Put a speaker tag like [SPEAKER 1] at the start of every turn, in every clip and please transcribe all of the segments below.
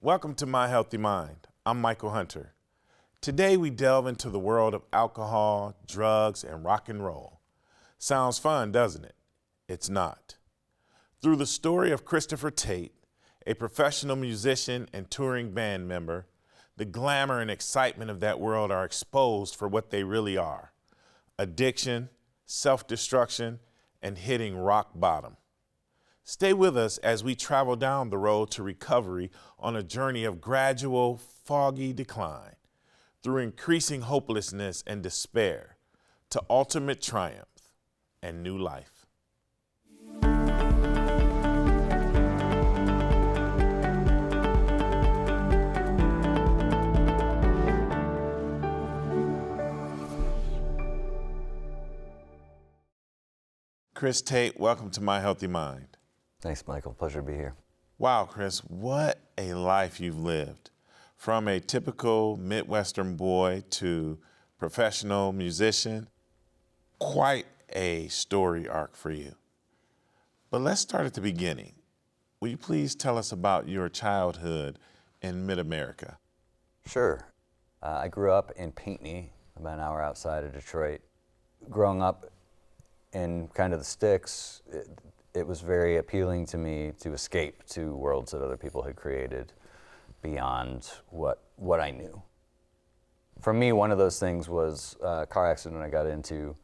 [SPEAKER 1] Welcome to My Healthy Mind. I'm Michael Hunter. Today we delve into the world of alcohol, drugs, and rock and roll. Sounds fun, doesn't it? It's not. Through the story of Christopher Tait, a professional musician and touring band member, the glamour and excitement of that world are exposed for what they really are: addiction, self-destruction, and hitting rock bottom. Stay with us as we travel down the road to recovery on a journey of gradual, foggy decline, through increasing hopelessness and despair, to ultimate triumph and new life. Chris Tait, welcome to My Healthy Mind.
[SPEAKER 2] Thanks, Michael. Pleasure to be here.
[SPEAKER 1] Wow, Chris, what a life you've lived. From a typical Midwestern boy to professional musician, quite a story arc for you. But let's start at the beginning. Will you please tell us about your childhood in Mid-America?
[SPEAKER 2] Sure. I grew up in Pinckney, about an hour outside of Detroit. Growing up in kind of the sticks, it was very appealing to me to escape to worlds that other people had created beyond what I knew. For me, one of those things was a car accident I got into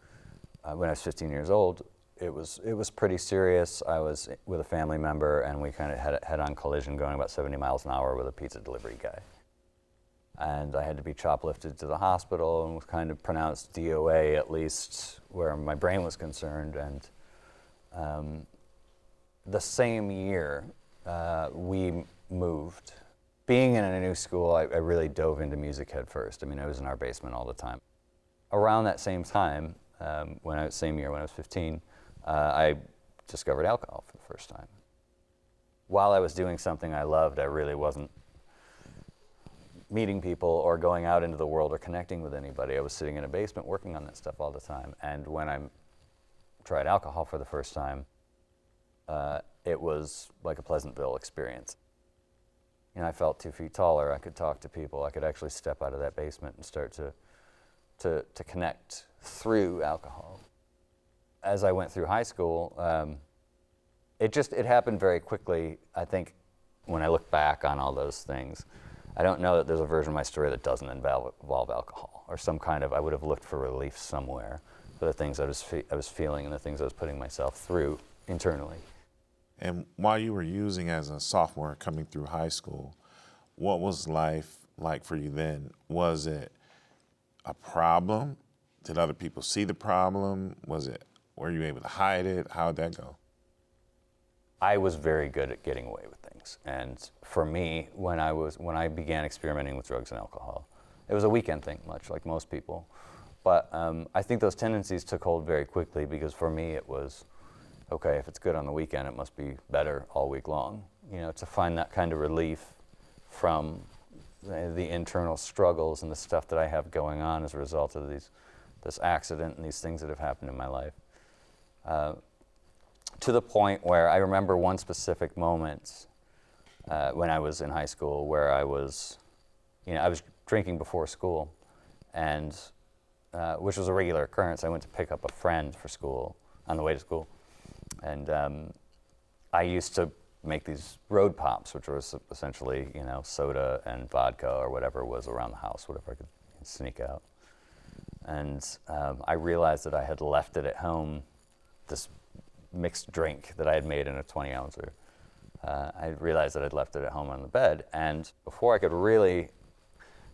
[SPEAKER 2] when I was 15 years old. It was pretty serious. I was with a family member, and we kind of had a head-on collision going about 70 miles an hour with a pizza delivery guy. And I had to be choplifted to the hospital and was kind of pronounced DOA, at least where my brain was concerned. And the same year, we moved. Being in a new school, I really dove into music head first. I mean, I was in our basement all the time. Around that same time, same year when I was 15, I discovered alcohol for the first time. While I was doing something I loved, I really wasn't meeting people or going out into the world or connecting with anybody. I was sitting in a basement working on that stuff all the time. And when I tried alcohol for the first time, it was like a Pleasantville experience. You know, I felt 2 feet taller. I could talk to people. I could actually step out of that basement and start to connect through alcohol. As I went through high school, it happened very quickly. I think when I look back on all those things, I don't know that there's a version of my story that doesn't involve alcohol or some kind of, I would have looked for relief somewhere for the things I was feeling and the things I was putting myself through internally.
[SPEAKER 1] And while you were using as a sophomore coming through high school, what was life like for you then? Was it a problem? Did other people see the problem? Were you able to hide it? How'd that go?
[SPEAKER 2] I was very good at getting away with things. And for me, when I began experimenting with drugs and alcohol, it was a weekend thing, much like most people. But I think those tendencies took hold very quickly, because for me it was, okay, if it's good on the weekend, it must be better all week long. You know, to find that kind of relief from the internal struggles and the stuff that I have going on as a result of this accident and these things that have happened in my life. To the point where I remember one specific moment when I was in high school where I was drinking before school, and which was a regular occurrence. I went to pick up a friend for school on the way to school. And I used to make these road pops, which was essentially, soda and vodka or whatever was around the house, whatever I could sneak out. And I realized that I had left it at home, this mixed drink that I had made in a 20-ouncer. I realized that I'd left it at home on the bed. And before I could really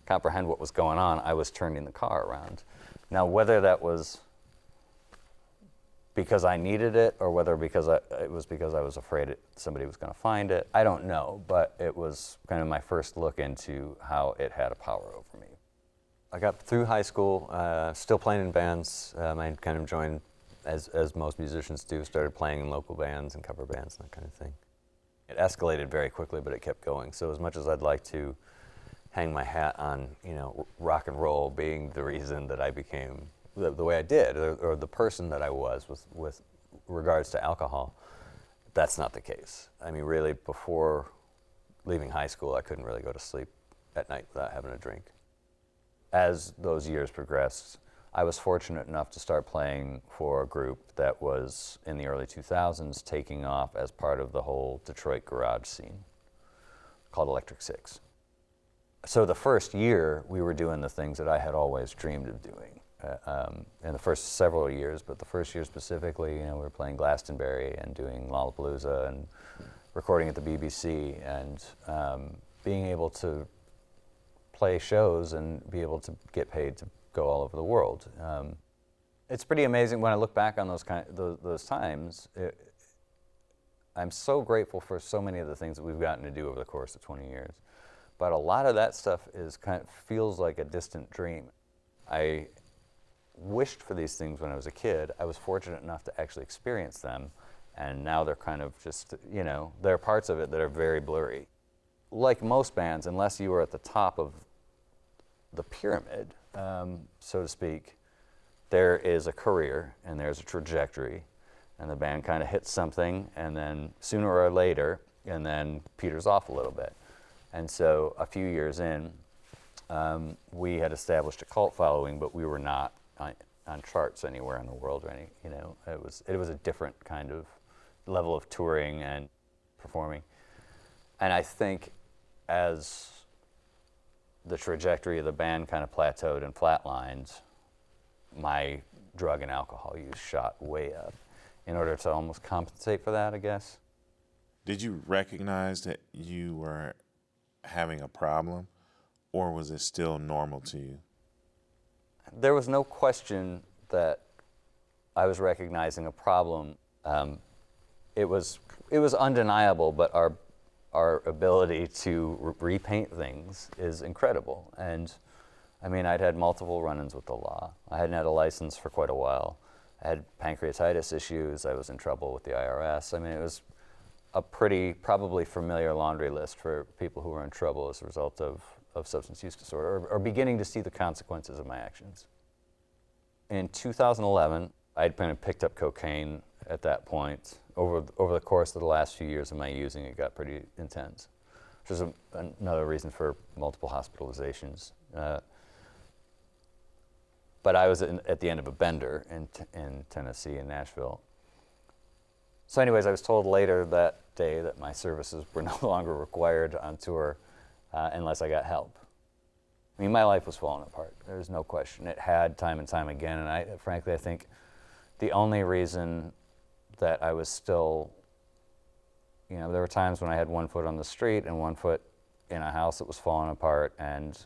[SPEAKER 2] comprehend what was going on, I was turning the car around. Now, whether that was because I needed it, or whether it was because I was afraid somebody was going to find it, I don't know, but it was kind of my first look into how it had a power over me. I got through high school, still playing in bands. I kind of joined, as most musicians do, started playing in local bands and cover bands and that kind of thing. It escalated very quickly, but it kept going. So as much as I'd like to hang my hat on, rock and roll being the reason that I became the way I did, or the person that I was with regards to alcohol, that's not the case. I mean, really, before leaving high school, I couldn't really go to sleep at night without having a drink. As those years progressed, I was fortunate enough to start playing for a group that was, in the early 2000s, taking off as part of the whole Detroit garage scene, called Electric Six. So the first year, we were doing the things that I had always dreamed of doing. In the first several years, but the first year specifically, we were playing Glastonbury and doing Lollapalooza and recording at the BBC, and being able to play shows and be able to get paid to go all over the world. It's pretty amazing when I look back on those times. I'm so grateful for so many of the things that we've gotten to do over the course of 20 years. But a lot of that stuff feels like a distant dream. I wished for these things when I was a kid. I was fortunate enough to actually experience them, and now they're kind of just, there are parts of it that are very blurry. Like most bands, unless you were at the top of the pyramid, so to speak, there is a career and there's a trajectory, and the band kind of hits something, and then sooner or later, and then peters off a little bit. And so a few years in, we had established a cult following, but we were not on charts anywhere in the world or any, it was a different kind of level of touring and performing. And I think as the trajectory of the band kind of plateaued and flatlined, my drug and alcohol use shot way up in order to almost compensate for that, I guess.
[SPEAKER 1] Did you recognize that you were having a problem, or was it still normal to you?
[SPEAKER 2] There was no question that I was recognizing a problem. It was undeniable, but our ability to repaint things is incredible. And I mean, I'd had multiple run-ins with the law. I hadn't had a license for quite a while. I had pancreatitis issues. I was in trouble with the IRS. I mean, it was a pretty probably familiar laundry list for people who were in trouble as a result of substance use disorder, or beginning to see the consequences of my actions. In 2011, I'd kind of picked up cocaine at that point. Over the course of the last few years of my using, it got pretty intense, which is another reason for multiple hospitalizations. But I was at the end of a bender in Tennessee, in Nashville. So anyways, I was told later that day that my services were no longer required on tour unless I got help. I mean, my life was falling apart. There's no question. It had time and time again, and I think the only reason that I was still, there were times when I had one foot on the street and one foot in a house that was falling apart, and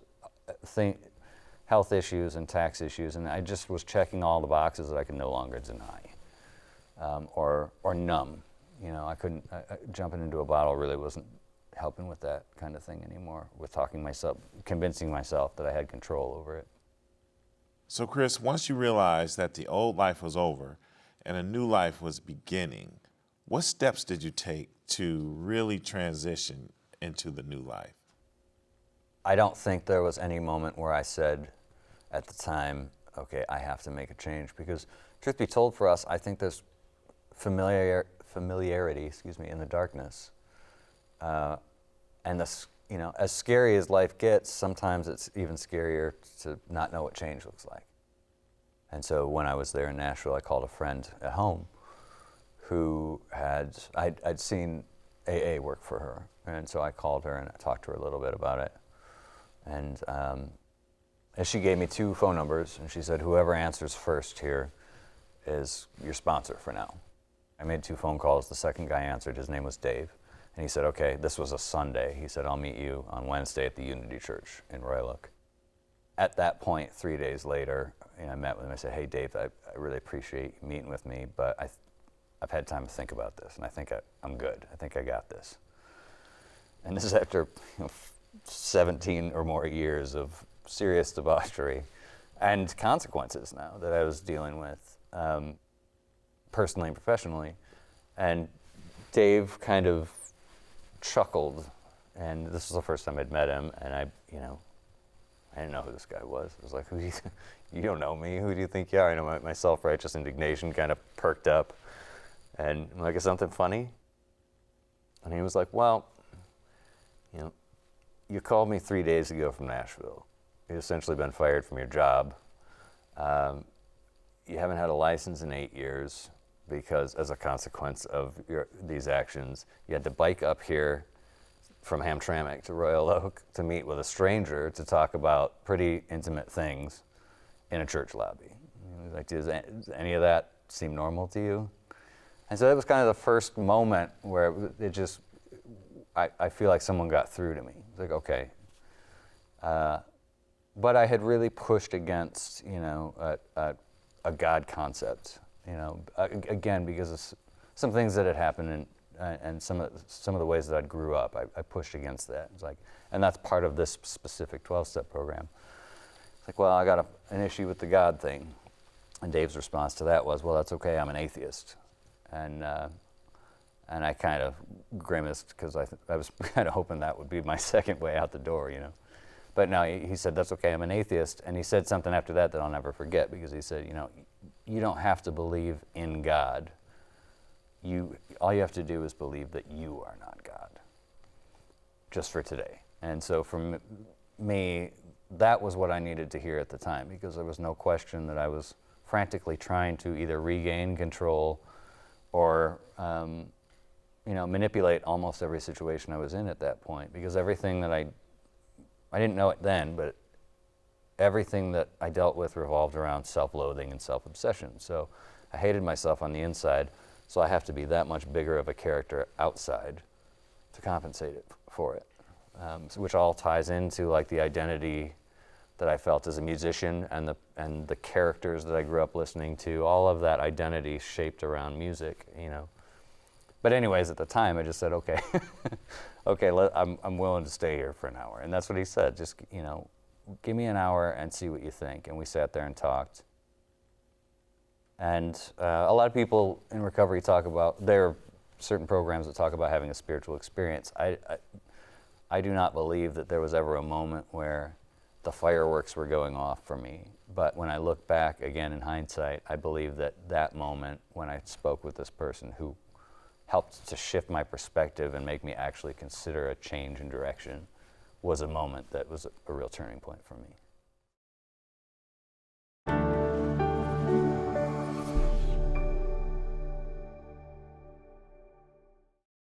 [SPEAKER 2] health issues and tax issues, and I just was checking all the boxes that I could no longer deny or numb. I couldn't, jumping into a bottle really wasn't helping with that kind of thing anymore, with convincing myself that I had control over it.
[SPEAKER 1] So Chris, once you realized that the old life was over and a new life was beginning, what steps did you take to really transition into the new life?
[SPEAKER 2] I don't think there was any moment where I said at the time, okay, I have to make a change, because truth be told, for us, I think there's familiarity, in the darkness. And as scary as life gets, sometimes it's even scarier to not know what change looks like. And so when I was there in Nashville, I called a friend at home who I'd seen AA work for her. And so I called her and I talked to her a little bit about it. And she gave me 2 phone numbers, and she said, whoever answers first here is your sponsor for now. I made 2 phone calls. The second guy answered. His name was Dave. And he said, okay, this was a Sunday. He said, I'll meet you on Wednesday at the Unity Church in Royal Oak. At that point, 3 days later, I met with him. I said, hey, Dave, I really appreciate you meeting with me, but I've had time to think about this, and I think I'm good. I think I got this. And this is after 17 or more years of serious debauchery and consequences now that I was dealing with, personally and professionally. And Dave kind of chuckled, and this was the first time I'd met him, and I didn't know who this guy was. I was like, who do you don't know me, who do you think you are? My self-righteous indignation kind of perked up, and I'm like, is something funny? And he was like, well, you know, you called me 3 days ago from Nashville. You've essentially been fired from your job. You haven't had a license in 8 years because, as a consequence of these actions, you had to bike up here from Hamtramck to Royal Oak to meet with a stranger to talk about pretty intimate things in a church lobby. You know, like, does any of that seem normal to you? And so that was kind of the first moment where it just, I feel like someone got through to me. It's like, okay. But I had really pushed against, you know, a God concept, you know, again, because of some things that had happened and some of the ways that I grew up, I pushed against that. It's like, and that's part of this specific 12-step program. It's like, well, I got an issue with the God thing. And Dave's response to that was, well, that's okay, I'm an atheist. And I kind of grimaced because I was kind of hoping that would be my second way out the door, you know. But no, he said, that's okay, I'm an atheist. And he said something after that I'll never forget, because he said, you know, you don't have to believe in God. All you have to do is believe that you are not God, just for today. And so for me, that was what I needed to hear at the time, because there was no question that I was frantically trying to either regain control or you know, manipulate almost every situation I was in at that point, because everything that I didn't know it then, but everything that I dealt with revolved around self-loathing and self-obsession. So I hated myself on the inside, so I have to be that much bigger of a character outside to compensate for it, which all ties into like the identity that I felt as a musician and the characters that I grew up listening to. All of that identity shaped around music, you know. But anyways, at the time, I just said, okay, okay, I'm willing to stay here for an hour. And that's what he said, just, you know, give me an hour and see what you think. And we sat there and talked. And a lot of people in recovery talk about, there are certain programs that talk about having a spiritual experience. I do not believe that there was ever a moment where the fireworks were going off for me. But when I look back, again, in hindsight, I believe that that moment when I spoke with this person who helped to shift my perspective and make me actually consider a change in direction was a moment that was a real turning point for me.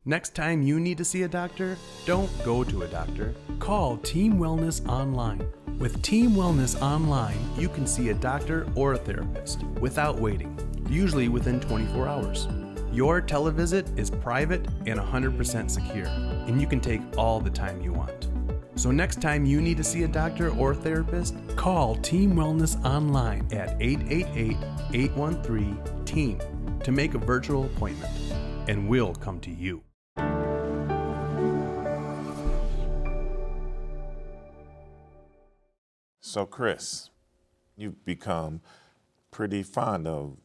[SPEAKER 3] Next time you need to see a doctor, don't go to a doctor. Call Team Wellness Online. With Team Wellness Online, you can see a doctor or a therapist without waiting, usually within 24 hours. Your televisit is private and 100% secure, and you can take all the time you want. So next time you need to see a doctor or therapist, call Team Wellness Online at 888-813-TEAM to make a virtual appointment, and we'll come to you.
[SPEAKER 1] So Chris, you've become pretty fond of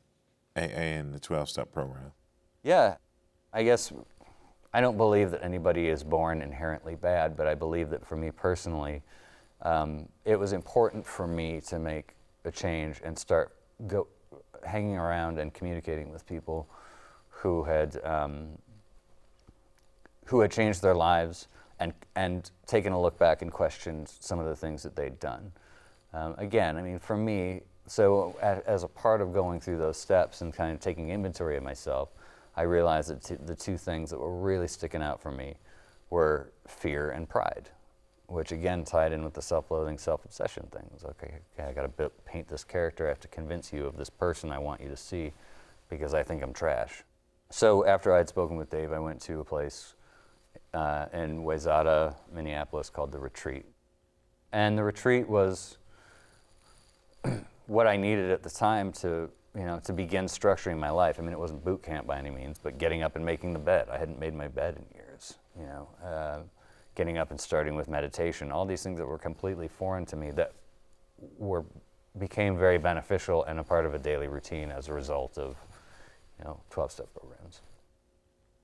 [SPEAKER 1] AA and the 12-step program.
[SPEAKER 2] Yeah, I guess I don't believe that anybody is born inherently bad, but I believe that for me personally, it was important for me to make a change and start hanging around and communicating with people who had changed their lives and taken a look back and questioned some of the things that they'd done. Again, I mean, for me, so as a part of going through those steps and kind of taking inventory of myself, I realized that the two things that were really sticking out for me were fear and pride, which again tied in with the self-loathing, self-obsession thing. It was okay, I got to paint this character. I have to convince you of this person I want you to see because I think I'm trash. So after I had spoken with Dave, I went to a place in Wayzata, Minneapolis called The Retreat. And The Retreat was what I needed at the time to begin structuring my life. I mean, it wasn't boot camp by any means, but getting up and making the bed. I hadn't made my bed in years, getting up and starting with meditation, all these things that were completely foreign to me that became very beneficial and a part of a daily routine as a result of, 12-step programs.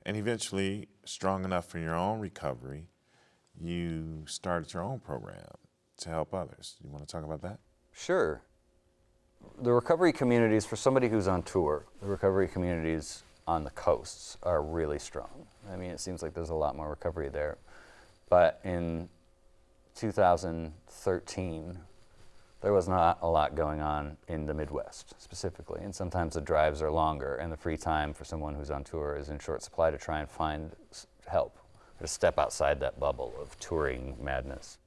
[SPEAKER 1] And eventually, strong enough for your own recovery, you started your own program to help others. You want to talk about that?
[SPEAKER 2] Sure. The recovery communities, for somebody who's on tour, the recovery communities on the coasts are really strong. I mean, it seems like there's a lot more recovery there. But in 2013, there was not a lot going on in the Midwest specifically, and sometimes the drives are longer, and the free time for someone who's on tour is in short supply to try and find help, to step outside that bubble of touring madness.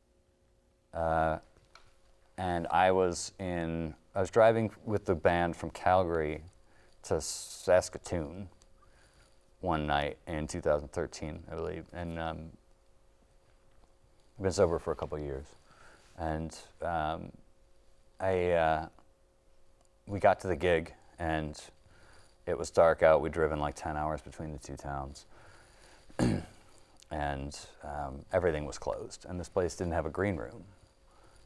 [SPEAKER 2] And I was driving with the band from Calgary to Saskatoon one night in 2013, I believe, and I've been sober for a couple of years, and we got to the gig, and it was dark out. We'd driven like 10 hours between the two towns, and everything was closed, and this place didn't have a green room.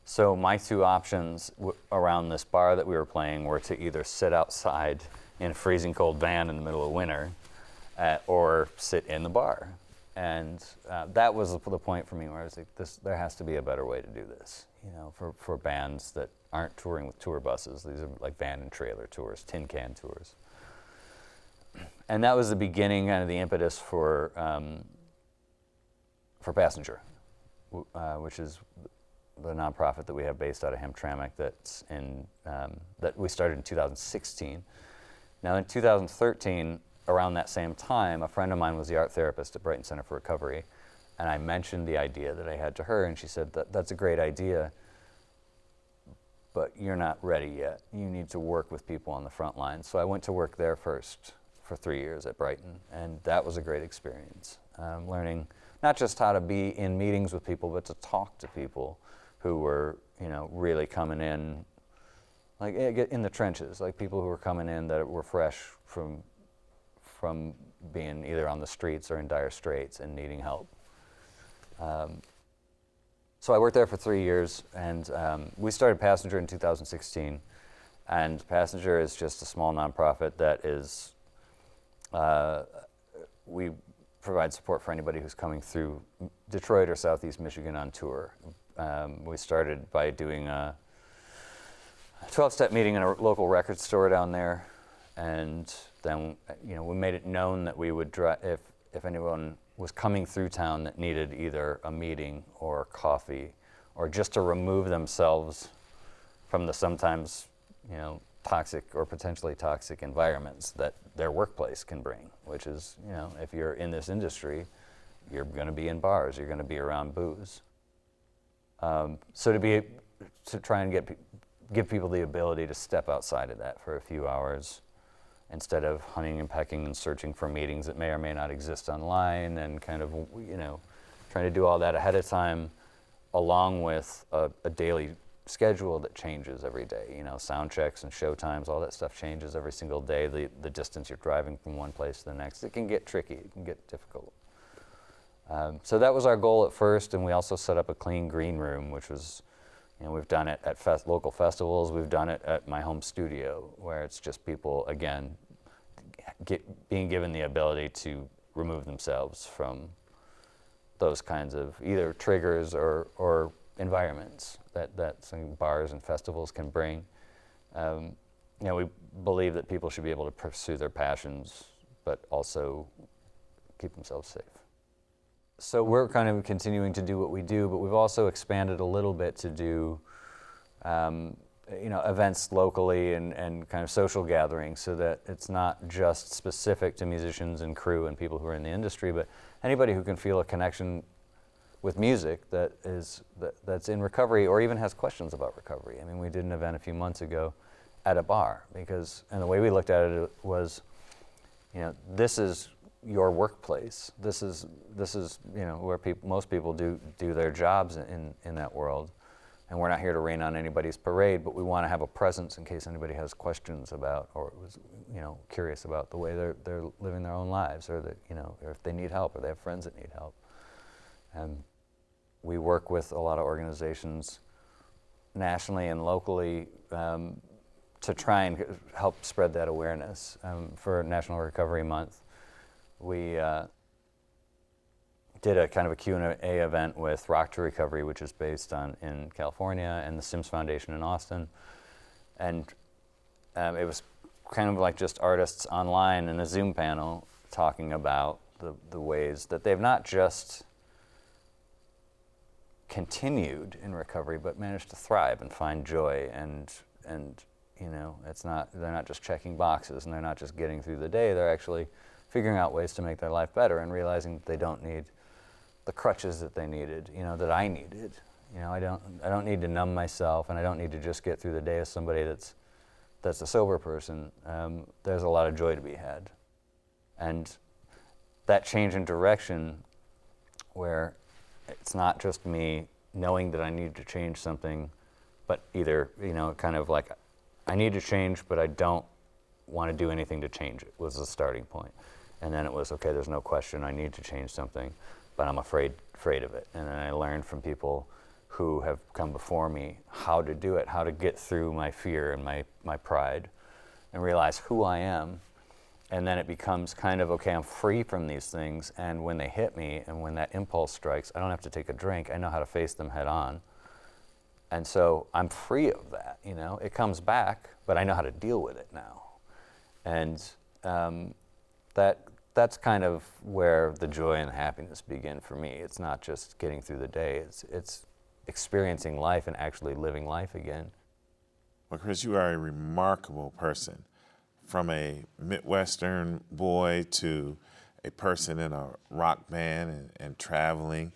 [SPEAKER 2] So my two options around this bar that we were playing were to either sit outside in a freezing cold van in the middle of winter, or sit in the bar. And that was the point for me where I was like, there has to be a better way to do this, you know, for bands that aren't touring with tour buses. These are like van and trailer tours, tin can tours. And that was the beginning, kind of the impetus for Passenger, which is the nonprofit that we have based out of Hamtramck that we started in 2016. Now in 2013, around that same time, a friend of mine was the art therapist at Brighton Center for Recovery, and I mentioned the idea that I had to her, and she said, that's a great idea, but you're not ready yet. You need to work with people on the front line. So I went to work there first for 3 years at Brighton, and that was a great experience. Learning not just how to be in meetings with people, but to talk to people who were, you know, really coming in, like in the trenches, like people who were coming in that were fresh from being either on the streets or in dire straits and needing help. So I worked there for 3 years, and we started Passenger in 2016. And Passenger is just a small nonprofit that is, we provide support for anybody who's coming through Detroit or Southeast Michigan on tour. We started by doing a 12-step meeting in a local record store down there, and then, you know, we made it known that we would if anyone was coming through town that needed either a meeting or coffee or just to remove themselves from the sometimes, you know, toxic or potentially toxic environments that their workplace can bring, which is, you know, if you're in this industry, you're going to be in bars, you're going to be around booze. So to try and give people the ability to step outside of that for a few hours, instead of hunting and pecking and searching for meetings that may or may not exist online, and kind of, you know, trying to do all that ahead of time, along with a daily schedule that changes every day. You know, sound checks and show times, all that stuff changes every single day. The distance you're driving from one place to the next, it can get tricky, it can get difficult. So that was our goal at first, and we also set up a clean green room, which was, you know, we've done it at local festivals, we've done it at my home studio, where it's just people, again, being given the ability to remove themselves from those kinds of either triggers or environments that some bars and festivals can bring. You know, we believe that people should be able to pursue their passions, but also keep themselves safe. So we're kind of continuing to do what we do, but we've also expanded a little bit to do, you know, events locally and kind of social gatherings, so that it's not just specific to musicians and crew and people who are in the industry, but anybody who can feel a connection with music that's in recovery or even has questions about recovery. I mean, we did an event a few months ago at a bar and the way we looked at it was, you know, this is your workplace. This is you know, where most people do their jobs in that world, and we're not here to rain on anybody's parade, but we want to have a presence in case anybody has questions about or was, you know, curious about the way they're living their own lives, or that, you know, or if they need help or they have friends that need help. And we work with a lot of organizations nationally and locally to try and help spread that awareness. For National Recovery Month, we did a kind of a Q&A event with Rock to Recovery, which is based in California, and the Sims Foundation in Austin. And it was kind of like just artists online in a Zoom panel talking about the ways that they've not just continued in recovery, but managed to thrive and find joy, and they're not just checking boxes, and they're not just getting through the day. They're actually figuring out ways to make their life better, and realizing that they don't need the crutches that they needed, that I needed. I don't need to numb myself, and I don't need to just get through the day as somebody that's a sober person. There's a lot of joy to be had, and that change in direction, where it's not just me knowing that I need to change something, but either, kind of like, I need to change, but I don't want to do anything to change it, was the starting point. And then it was, okay, there's no question I need to change something, but I'm afraid of it. And then I learned from people who have come before me how to do it, how to get through my fear and my pride, and realize who I am. And then it becomes kind of, okay, I'm free from these things, and when they hit me and when that impulse strikes, I don't have to take a drink. I know how to face them head on. And so I'm free of that, It comes back, but I know how to deal with it now. And that's kind of where the joy and happiness begin for me. It's not just getting through the day, it's experiencing life and actually living life again.
[SPEAKER 1] Well, Chris, you are a remarkable person. From a Midwestern boy to a person in a rock band and traveling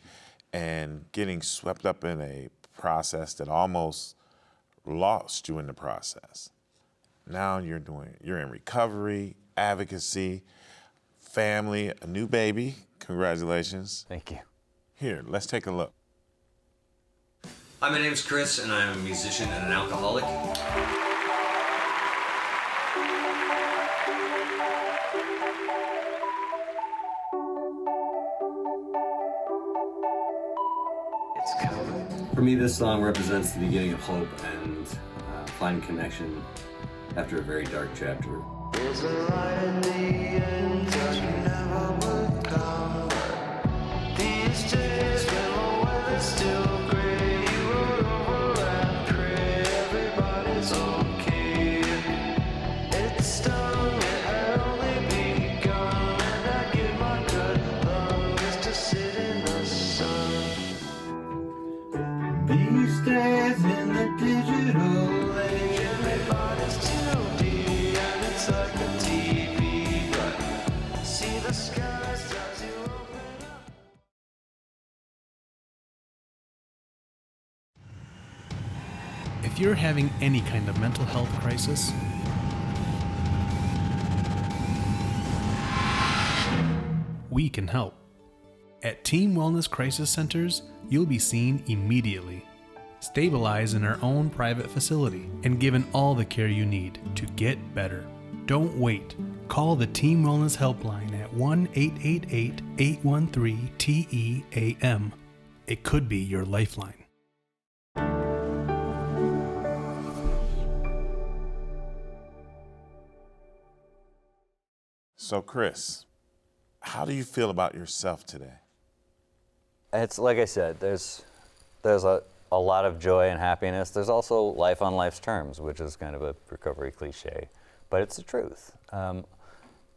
[SPEAKER 1] and getting swept up in a process that almost lost you in the process. Now you're in recovery, advocacy, family, a new baby. Congratulations.
[SPEAKER 2] Thank you.
[SPEAKER 1] Here, let's take a look.
[SPEAKER 4] Hi, my name's Chris, and I'm a musician and an alcoholic. For me, this song represents the beginning of hope and finding connection after a very dark chapter. There's a light at the end that you never would come. These days when the weather's still gray, you roll over and pray everybody's okay. It's stung, it had only begun, and I give my good love just to sit in the sun. These days in the digital age, everybody's 2D, and it's like a TV, but see the sky start to open up.
[SPEAKER 3] If you're having any kind of mental health crisis, we can help. At Team Wellness Crisis Centers, you'll be seen immediately, stabilized in our own private facility, and given all the care you need to get better. Don't wait. Call the Team Wellness Helpline at 1-888-813-TEAM. It could be your lifeline.
[SPEAKER 1] So, Chris, how do you feel about yourself today?
[SPEAKER 2] It's like I said, there's a lot of joy and happiness. There's also life on life's terms, which is kind of a recovery cliche, but it's the truth.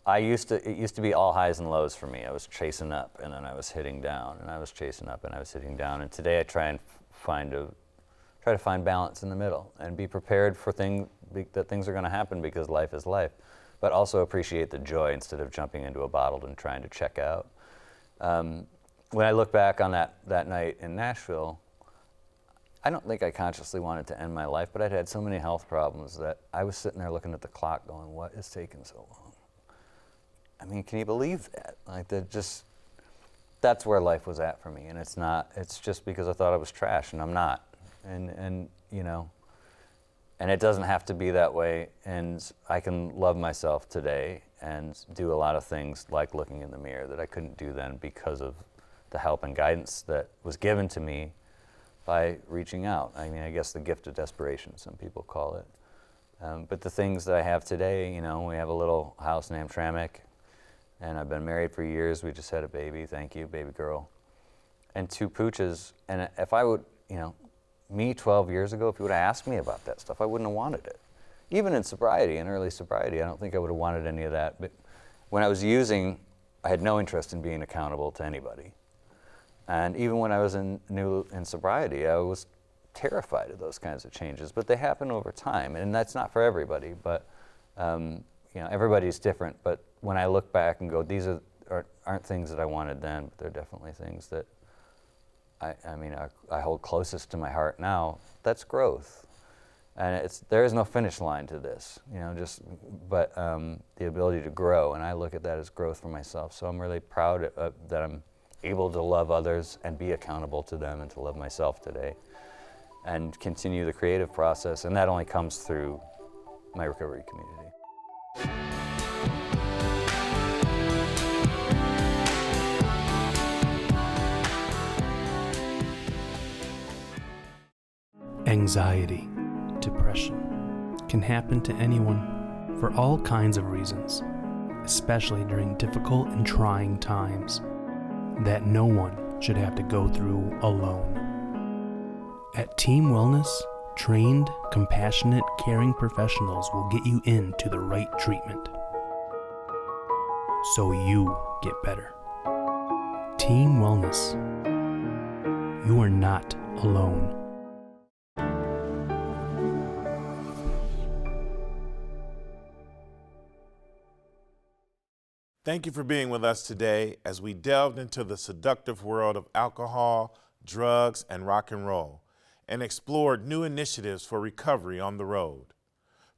[SPEAKER 2] It used to be all highs and lows for me. I was chasing up, and then I was hitting down, and I was chasing up, and I was hitting down. And today I try to find balance in the middle and be prepared for that things are going to happen, because life is life, but also appreciate the joy instead of jumping into a bottle and trying to check out. When I look back on that night in Nashville, I don't think I consciously wanted to end my life, but I'd had so many health problems that I was sitting there looking at the clock going, what is taking so long? I mean, can you believe that? Like, that's where life was at for me, and it's just because I thought I was trash, and I'm not. And it doesn't have to be that way, and I can love myself today and do a lot of things like looking in the mirror that I couldn't do then because of the help and guidance that was given to me by reaching out. I mean, I guess the gift of desperation, some people call it. But the things that I have today, we have a little house named Tramick, and I've been married for years. We just had a baby, thank you, baby girl, and 2 pooches. And if I would, me 12 years ago, if you would have asked me about that stuff, I wouldn't have wanted it. Even in sobriety, in early sobriety, I don't think I would have wanted any of that. But when I was using, I had no interest in being accountable to anybody. And even when I was new in sobriety, I was terrified of those kinds of changes, but they happen over time, and that's not for everybody, but everybody's different. But when I look back and go, these aren't things that I wanted then, but they're definitely things that I hold closest to my heart now. That's growth, and there is no finish line to this, but the ability to grow, and I look at that as growth for myself. So I'm really proud that I'm able to love others and be accountable to them, and to love myself today, and continue the creative process, and that only comes through my recovery community.
[SPEAKER 3] Anxiety, depression can happen to anyone for all kinds of reasons, especially during difficult and trying times that no one should have to go through alone. At Team Wellness, trained, compassionate, caring professionals will get you into the right treatment so you get better. Team Wellness. You are not alone.
[SPEAKER 1] Thank you for being with us today as we delved into the seductive world of alcohol, drugs, and rock and roll, and explored new initiatives for recovery on the road.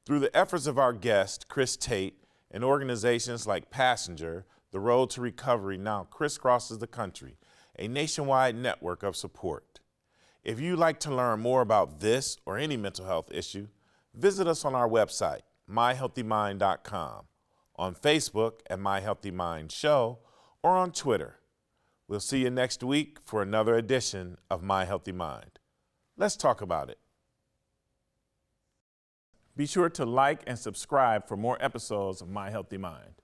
[SPEAKER 1] Through the efforts of our guest, Chris Tait, and organizations like Passenger, the road to recovery now crisscrosses the country, a nationwide network of support. If you'd like to learn more about this or any mental health issue, visit us on our website, myhealthymind.com, on Facebook at My Healthy Mind Show, or on Twitter. We'll see you next week for another edition of My Healthy Mind. Let's talk about it. Be sure to like and subscribe for more episodes of My Healthy Mind.